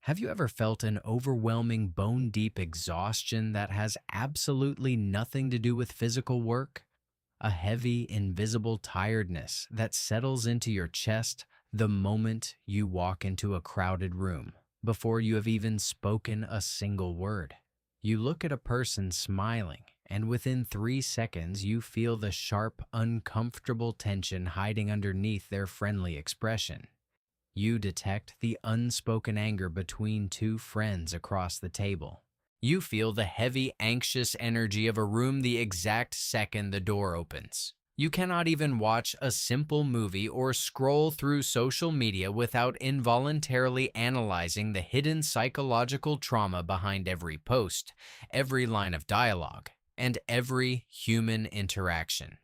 Have you ever felt an overwhelming bone-deep exhaustion that has absolutely nothing to do with physical work? A heavy, invisible tiredness that settles into your chest the moment you walk into a crowded room, before you have even spoken a single word. You look at a person smiling, and within 3 seconds you feel the sharp, uncomfortable tension hiding underneath their friendly expression. You detect the unspoken anger between two friends across the table. You feel the heavy, anxious energy of a room the exact second the door opens. You cannot even watch a simple movie or scroll through social media without involuntarily analyzing the hidden psychological trauma behind every post, every line of dialogue, and every human interaction.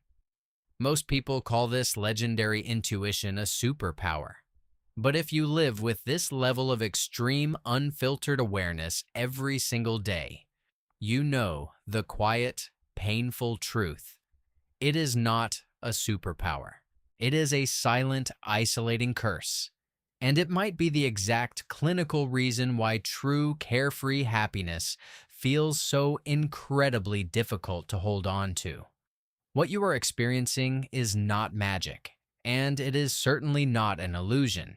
Most people call this legendary intuition a superpower. But if you live with this level of extreme, unfiltered awareness every single day, you know the quiet, painful truth. It is not a superpower. It is a silent, isolating curse. And it might be the exact clinical reason why true, carefree happiness feels so incredibly difficult to hold on to. What you are experiencing is not magic, and it is certainly not an illusion.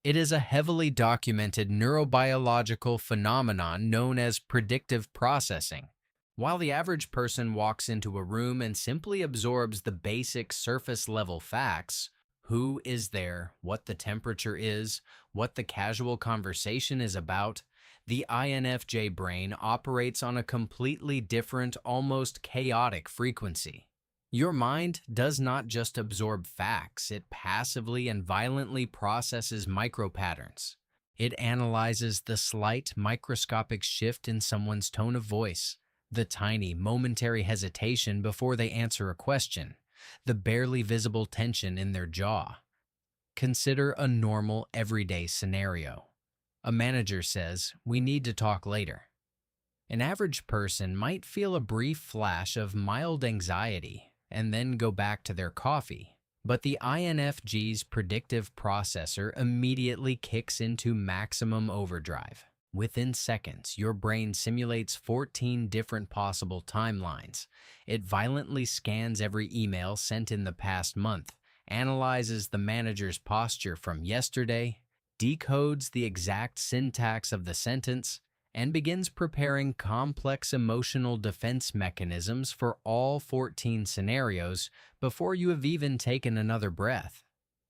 It is a heavily documented neurobiological phenomenon known as predictive processing. While the average person walks into a room and simply absorbs the basic surface-level facts, who is there, what the temperature is, what the casual conversation is about, the INFJ brain operates on a completely different, almost chaotic frequency. Your mind does not just absorb facts, it passively and violently processes micropatterns. It analyzes the slight microscopic shift in someone's tone of voice, the tiny momentary hesitation before they answer a question, the barely visible tension in their jaw. Consider a normal, everyday scenario. A manager says, "We need to talk later." An average person might feel a brief flash of mild anxiety and then go back to their coffee. But the INFJ's predictive processor immediately kicks into maximum overdrive. Within seconds, your brain simulates 14 different possible timelines. It violently scans every email sent in the past month, analyzes the manager's posture from yesterday, decodes the exact syntax of the sentence, and begins preparing complex emotional defense mechanisms for all 14 scenarios before you have even taken another breath.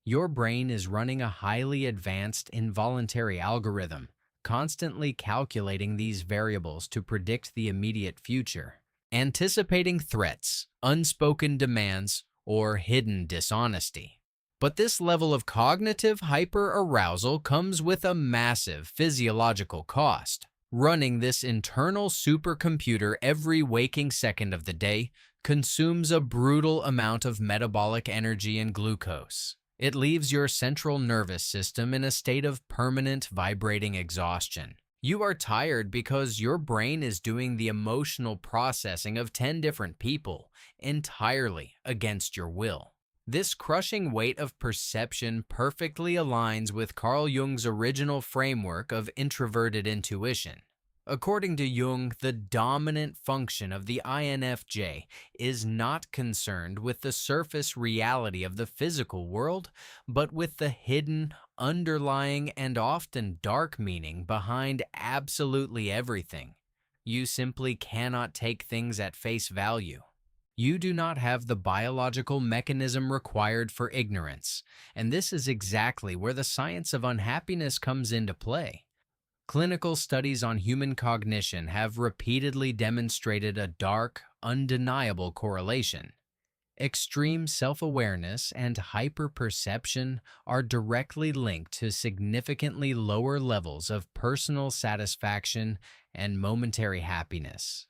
Your brain is running a highly advanced involuntary algorithm, constantly calculating these variables to predict the immediate future, anticipating threats, unspoken demands, or hidden dishonesty. But this level of cognitive hyperarousal comes with a massive physiological cost. Running this internal supercomputer every waking second of the day consumes a brutal amount of metabolic energy and glucose. It leaves your central nervous system in a state of permanent vibrating exhaustion. You are tired because your brain is doing the emotional processing of 10 different people entirely against your will. This crushing weight of perception perfectly aligns with Carl Jung's original framework of introverted intuition. According to Jung, the dominant function of the INFJ is not concerned with the surface reality of the physical world, but with the hidden, underlying, and often dark meaning behind absolutely everything. You simply cannot take things at face value. You do not have the biological mechanism required for ignorance, and this is exactly where the science of unhappiness comes into play. Clinical studies on human cognition have repeatedly demonstrated a dark, undeniable correlation. Extreme self-awareness and hyperperception are directly linked to significantly lower levels of personal satisfaction and momentary happiness.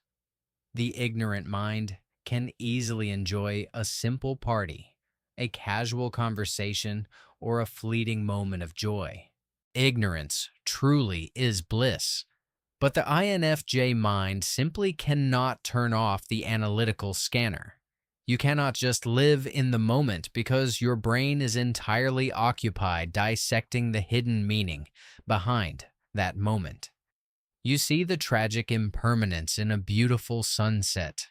The ignorant mind can easily enjoy a simple party, a casual conversation, or a fleeting moment of joy. Ignorance truly is bliss, but the INFJ mind simply cannot turn off the analytical scanner. You cannot just live in the moment because your brain is entirely occupied dissecting the hidden meaning behind that moment. You see the tragic impermanence in a beautiful sunset,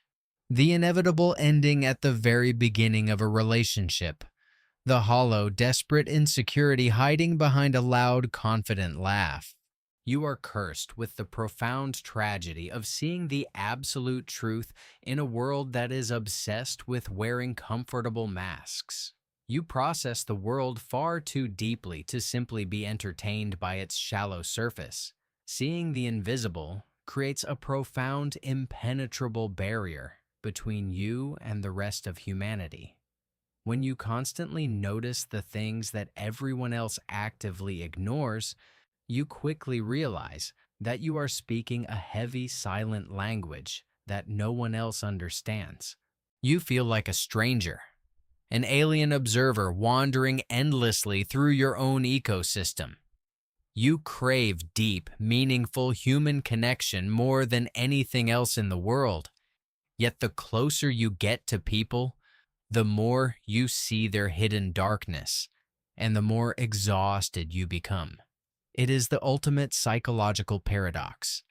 the inevitable ending at the very beginning of a relationship, the hollow, desperate insecurity hiding behind a loud, confident laugh. You are cursed with the profound tragedy of seeing the absolute truth in a world that is obsessed with wearing comfortable masks. You process the world far too deeply to simply be entertained by its shallow surface. Seeing the invisible creates a profound, impenetrable barrier between you and the rest of humanity. When you constantly notice the things that everyone else actively ignores, you quickly realize that you are speaking a heavy, silent language that no one else understands. You feel like a stranger, an alien observer wandering endlessly through your own ecosystem. You crave deep, meaningful human connection more than anything else in the world. Yet the closer you get to people, the more you see their hidden darkness, and the more exhausted you become. It is the ultimate psychological paradox.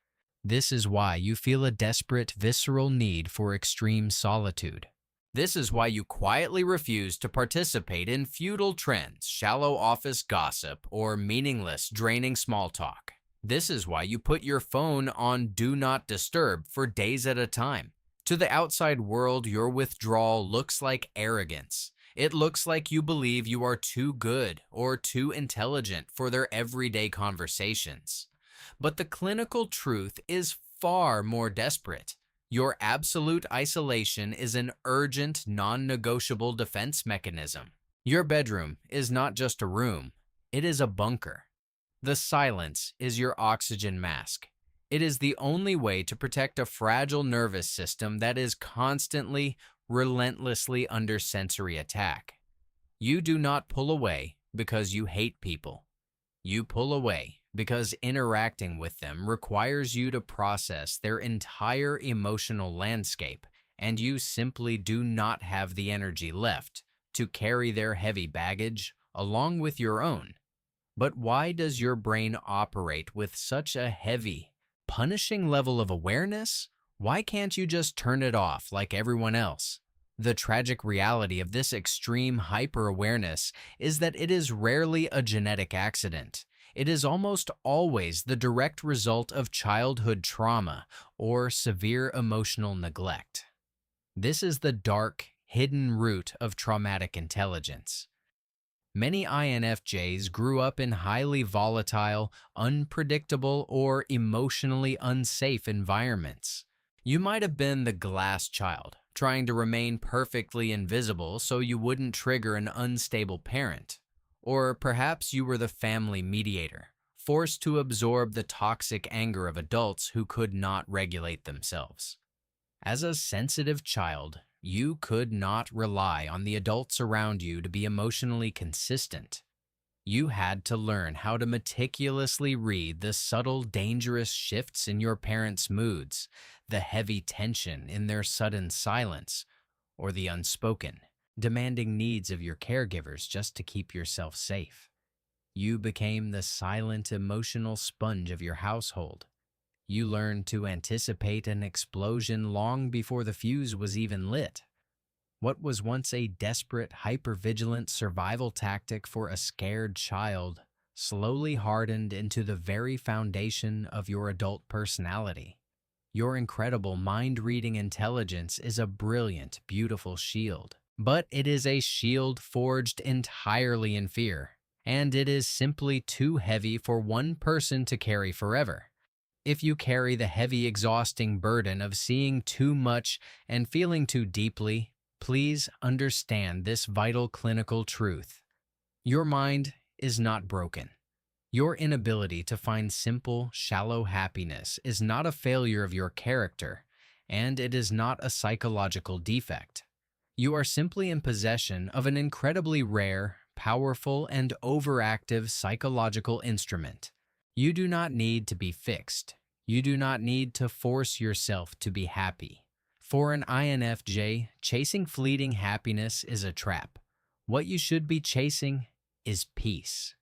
This is why you feel a desperate, visceral need for extreme solitude. This is why you quietly refuse to participate in futile trends, shallow office gossip, or meaningless, draining small talk. This is why you put your phone on Do Not Disturb for days at a time. To the outside world, your withdrawal looks like arrogance. It looks like you believe you are too good or too intelligent for their everyday conversations. But the clinical truth is far more desperate. Your absolute isolation is an urgent, non-negotiable defense mechanism. Your bedroom is not just a room, it is a bunker. The silence is your oxygen mask. It is the only way to protect a fragile nervous system that is constantly, relentlessly under sensory attack. You do not pull away because you hate people. You pull away because interacting with them requires you to process their entire emotional landscape, and you simply do not have the energy left to carry their heavy baggage along with your own. But why does your brain operate with such a heavy, punishing level of awareness? Why can't you just turn it off like everyone else? The tragic reality of this extreme hyper-awareness is that it is rarely a genetic accident. It is almost always the direct result of childhood trauma or severe emotional neglect. This is the dark, hidden root of traumatic intelligence. Many INFJs grew up in highly volatile, unpredictable, or emotionally unsafe environments. You might have been the glass child, trying to remain perfectly invisible so you wouldn't trigger an unstable parent. Or perhaps you were the family mediator, forced to absorb the toxic anger of adults who could not regulate themselves. As a sensitive child, you could not rely on the adults around you to be emotionally consistent. You had to learn how to meticulously read the subtle, dangerous shifts in your parents' moods, the heavy tension in their sudden silence, or the unspoken, demanding needs of your caregivers just to keep yourself safe. You became the silent, emotional sponge of your household. You learned to anticipate an explosion long before the fuse was even lit. What was once a desperate, hypervigilant survival tactic for a scared child slowly hardened into the very foundation of your adult personality. Your incredible mind-reading intelligence is a brilliant, beautiful shield. But it is a shield forged entirely in fear, and it is simply too heavy for one person to carry forever. If you carry the heavy, exhausting burden of seeing too much and feeling too deeply, please understand this vital clinical truth. Your mind is not broken. Your inability to find simple, shallow happiness is not a failure of your character, and it is not a psychological defect. You are simply in possession of an incredibly rare, powerful, and overactive psychological instrument. You do not need to be fixed. You do not need to force yourself to be happy. For an INFJ, chasing fleeting happiness is a trap. What you should be chasing is peace.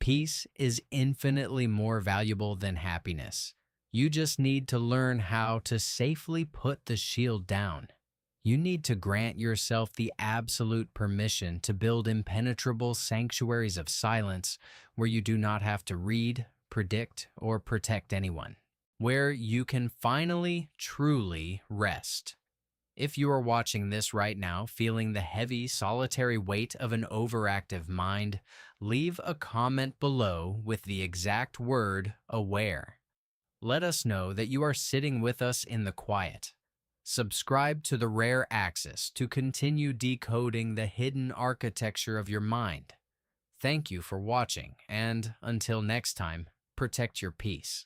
Peace is infinitely more valuable than happiness. You just need to learn how to safely put the shield down. You need to grant yourself the absolute permission to build impenetrable sanctuaries of silence where you do not have to read, predict, or protect anyone. Where you can finally, truly rest. If you are watching this right now, feeling the heavy, solitary weight of an overactive mind, leave a comment below with the exact word aware. Let us know that you are sitting with us in the quiet. Subscribe to the Rare Axis to continue decoding the hidden architecture of your mind. Thank you for watching, and until next time, protect your peace.